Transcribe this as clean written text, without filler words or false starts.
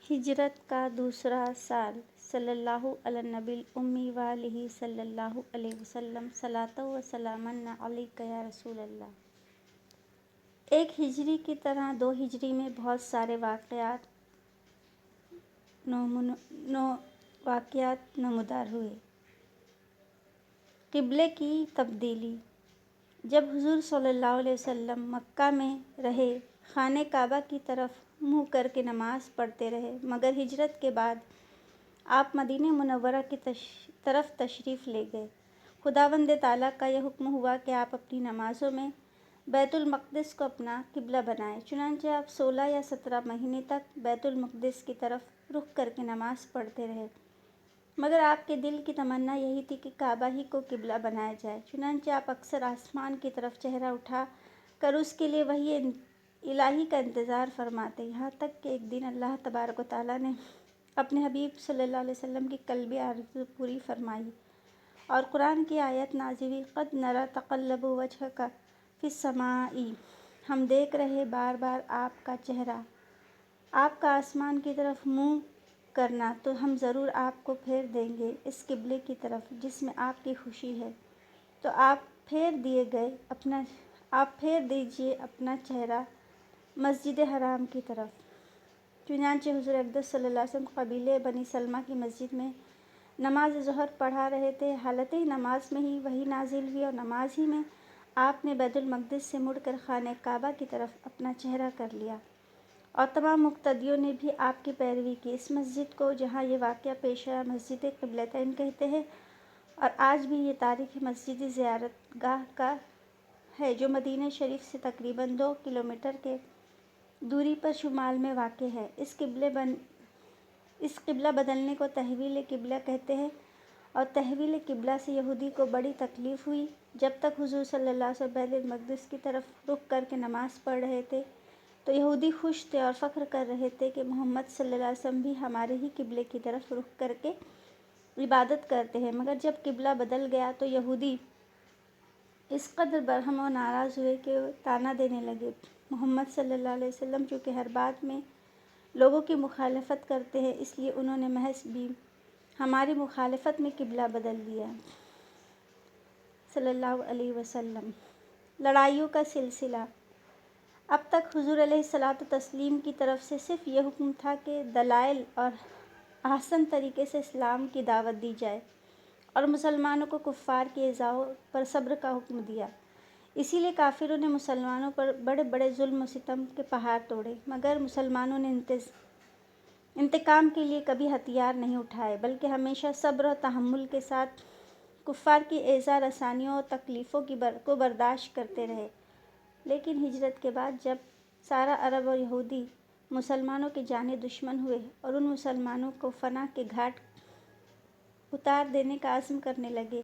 ہجرت کا دوسرا سال صلی اللہ علی النبی الأمی وآلہ صلی اللہ علیہ وسلم صلاۃ و سلام علیک یا رسول اللہ۔ ایک ہجری کی طرح دو ہجری میں بہت سارے واقعات نمودار ہوئے۔ قبلے کی تبدیلی۔ جب حضور صلی اللہ علیہ وسلم مکہ میں رہے، خانہ کعبہ کی طرف منہ کر کے نماز پڑھتے رہے، مگر ہجرت کے بعد آپ مدینہ منورہ کی طرف تشریف لے گئے۔ خداوند تعالیٰ کا یہ حکم ہوا کہ آپ اپنی نمازوں میں بیت المقدس کو اپنا قبلہ بنائیں۔ چنانچہ آپ 16 یا 17 مہینے تک بیت المقدس کی طرف رخ کر کے نماز پڑھتے رہے، مگر آپ کے دل کی تمنا یہی تھی کہ کعبہ ہی کو قبلہ بنایا جائے۔ چنانچہ آپ اکثر آسمان کی طرف چہرہ اٹھا کر اس کے لیے وحی الہی کا انتظار فرماتے، یہاں تک کہ ایک دن اللہ تبارک و تعالیٰ نے اپنے حبیب صلی اللہ علیہ وسلم کی قلبی آرزو پوری فرمائی اور قرآن کی آیت نازل ہوئی، قَدْ نَرَىٰ تَقَلُّبَ وَجْهِكَ فِي السَّمَاءِ، ہم دیکھ رہے بار بار آپ کا چہرہ، آپ کا آسمان کی طرف منہ کرنا، تو ہم ضرور آپ کو پھیر دیں گے اس قبلے کی طرف جس میں آپ کی خوشی ہے، تو آپ پھیر دیجئے اپنا چہرہ مسجد حرام کی طرف۔ چنانچہ حضور اقدس صلی اللہ علیہ وسلم قبیلہ بنی سلمہ کی مسجد میں نماز ظہر پڑھا رہے تھے، حالت نماز میں ہی وحی نازل ہوئی اور نماز ہی میں آپ نے بیت المقدس سے مڑ کر خانہ کعبہ کی طرف اپنا چہرہ کر لیا، اور تمام مقتدیوں نے بھی آپ کی پیروی کی۔ اس مسجد کو جہاں یہ واقعہ پیش آیا مسجد قبلتین کہتے ہیں، اور آج بھی یہ تاریخی مسجد زیارت گاہ کا ہے جو مدینہ شریف سے تقریباً 2 کلومیٹر کے دوری پر شمال میں واقع ہے۔ اس قبلہ بدلنے کو تحویل قبلہ کہتے ہیں، اور تحویل قبلہ سے یہودی کو بڑی تکلیف ہوئی۔ جب تک حضور صلی اللہ علیہ وسلم بیت المقدس کی طرف رخ کر کے نماز پڑھ رہے تھے تو یہودی خوش تھے اور فخر کر رہے تھے کہ محمد صلی اللہ علیہ وسلم بھی ہمارے ہی قبلے کی طرف رخ کر کے عبادت کرتے ہیں، مگر جب قبلہ بدل گیا تو یہودی اس قدر برہم و ناراض ہوئے کہ طعنہ دینے لگے۔ محمد صلی اللہ علیہ وسلم چونکہ ہر بات میں لوگوں کی مخالفت کرتے ہیں، اس لیے انہوں نے محض بھی ہماری مخالفت میں قبلہ بدل دیا۔ صلی اللہ علیہ وسلم۔ لڑائیوں کا سلسلہ۔ اب تک حضور علیہ الصلاۃ والتسلیم کی طرف سے صرف یہ حکم تھا کہ دلائل اور احسن طریقے سے اسلام کی دعوت دی جائے، اور مسلمانوں کو کفار کی ایذاؤں پر صبر کا حکم دیا۔ اسی لیے کافروں نے مسلمانوں پر بڑے بڑے ظلم و ستم کے پہاڑ توڑے، مگر مسلمانوں نے انتقام کے لیے کبھی ہتھیار نہیں اٹھائے، بلکہ ہمیشہ صبر و تحمل کے ساتھ کفار کی ایذا رسانیوں اور تکلیفوں کو برداشت کرتے رہے۔ لیکن ہجرت کے بعد جب سارا عرب اور یہودی مسلمانوں کے جانب دشمن ہوئے اور ان مسلمانوں کو فنا کے گھاٹ اتار دینے کا عزم کرنے لگے،